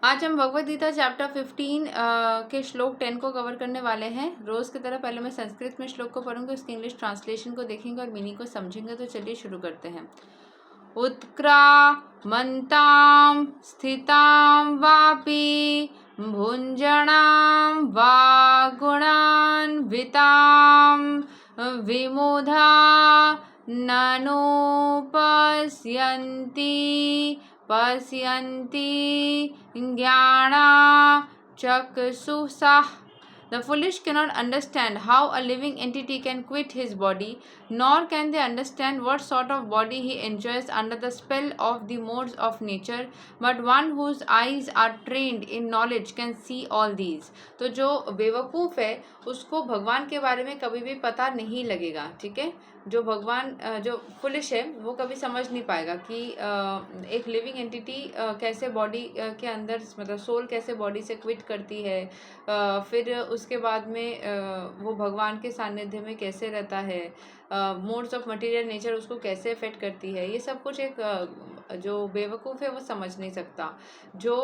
आज हम भगवद गीता चैप्टर 15 के श्लोक 10 को कवर करने वाले हैं। रोज़ की तरह पहले मैं संस्कृत में श्लोक को पढ़ूंगी, उसकी इंग्लिश ट्रांसलेशन को देखेंगे और मीनिंग को समझेंगे। तो चलिए शुरू करते हैं। उत्क्रामन्तां स्थितां वापि भुञ्जनां वा गुणान्वितां विमुधा ननुपश्यन्ति ज्ञाना चक्षुषा। The foolish cannot understand how a living entity can quit his body, nor can they understand what sort of body he enjoys under the spell of the modes of nature. But one whose eyes are trained in knowledge can see all these. तो जो बेवकूफ़ है उसको भगवान के बारे में कभी भी पता नहीं लगेगा, ठीक है। जो भगवान जो फुलिश है वो कभी समझ नहीं पाएगा कि एक लिविंग एंटिटी कैसे बॉडी के अंदर, मतलब सोल कैसे बॉडी से क्विट करती है, फिर उसके बाद में वो भगवान के सानिध्य में कैसे रहता है, मोड्स ऑफ मटेरियल नेचर उसको कैसे अफेक्ट करती है। ये सब कुछ एक जो बेवकूफ़ है वो समझ नहीं सकता। जो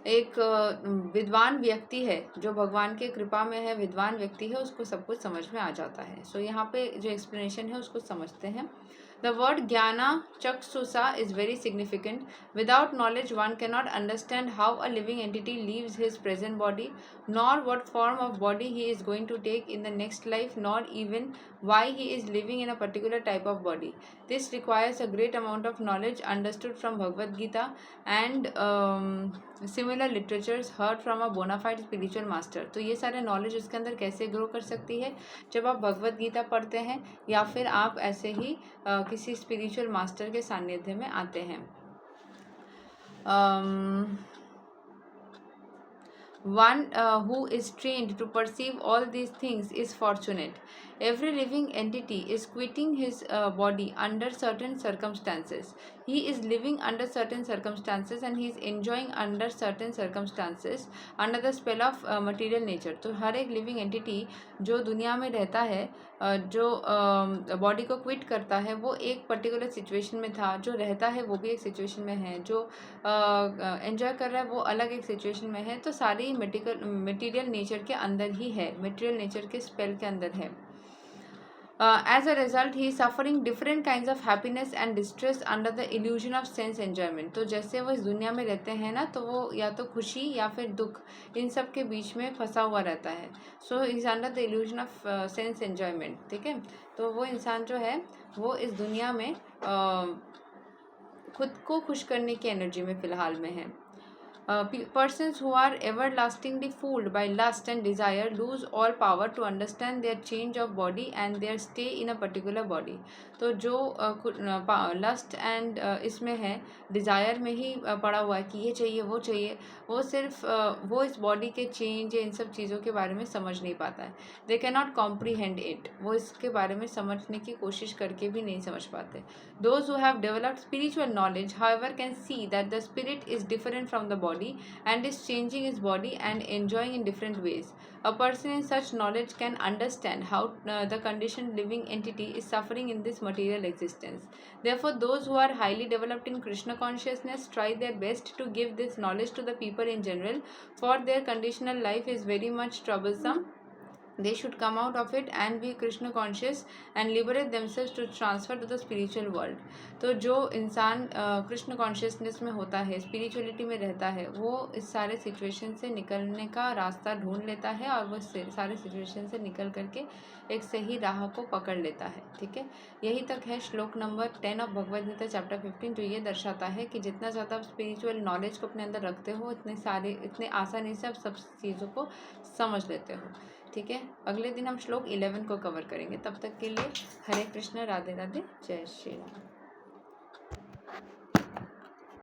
एक विद्वान व्यक्ति है, जो भगवान के कृपा में है, विद्वान व्यक्ति है, उसको सब कुछ समझ में आ जाता है। सो यहाँ पे जो एक्सप्लेनेशन है उसको समझते हैं। द वर्ड ज्ञाना चक्षुषा is very significant. Without knowledge one cannot understand how a living entity leaves his present body, nor what form of body he is going to take in the next life, nor even why he is living in a particular type of body. This requires a great amount of knowledge understood from Bhagavad Gita and similar literatures heard from a bona fide spiritual master. तो ये सारे knowledge उसके अंदर कैसे grow कर सकती है? जब आप भगवद गीता पढ़ते हैं या फिर आप ऐसे ही किसी स्पिरिचुअल मास्टर के सानिध्य में आते हैं। One who is trained to perceive all these things is fortunate. Every living entity is quitting his body under certain circumstances. He is living under certain circumstances and he is enjoying under certain circumstances under the spell of material nature. तो हर एक living entity जो दुनिया में रहता है, जो body को quit करता है, वो एक पर्टिकुलर सिचुएशन में था, जो रहता है वो भी एक सिचुएशन में है, जो एंजॉय कर रहा है वो अलग एक सिचुएशन में है। तो सारी मटेरियल नेचर के अंदर ही है, मटेरियल नेचर के स्पेल के अंदर है। As a result, he is suffering different kinds of happiness and distress under the illusion of sense enjoyment. तो जैसे वो इस दुनिया में रहते हैं ना, तो वो या तो खुशी या फिर दुख, इन सब के बीच में फंसा हुआ रहता है। So is under the illusion of sense enjoyment, ठीक है। तो वो इंसान जो है वो इस दुनिया में खुद को खुश करने की एनर्जी में फ़िलहाल में है। Persons who are everlastingly fooled by lust and desire lose all power to understand their change of body and their stay in a particular body. तो जो लस्ट एंड इसमें है, डिज़ायर में ही पड़ा हुआ है कि ये चाहिए वो चाहिए, वो सिर्फ वो इस बॉडी के चेंज या इन सब चीज़ों के बारे में समझ नहीं पाता है। They can not comprehend it, वो इसके बारे में समझने की कोशिश करके भी नहीं समझ पाते। Those who have developed spiritual knowledge however can see that the spirit is different from the body and is changing his body and enjoying in different ways. A person in such knowledge can understand how the conditioned living entity is suffering in this material existence. Therefore, those who are highly developed in Krishna consciousness try their best to give this knowledge to the people in general, for their conditional life is very much troublesome. They should come out of it and be Krishna conscious and liberate themselves to transfer to the spiritual world. तो जो इंसान Krishna consciousness में होता है, spirituality में रहता है, वो इस सारे सिचुएशन से निकलने का रास्ता ढूंढ लेता है और वो सारे सिचुएशन से निकल करके एक सही राह को पकड़ लेता है, ठीक है। यही तक है श्लोक number 10 of Bhagavad Gita chapter 15। जो ये दर्शाता है कि जितना ज़्यादा आप स्पिरिचुअल नॉलेज को अपने अंदर रखते हो, इतने आसानी से आप सब चीज़ों को समझ लेते हो, ठीक है। अगले दिन हम श्लोक 11 को कवर करेंगे। तब तक के लिए हरे कृष्ण, राधे राधे, जय श्री राम।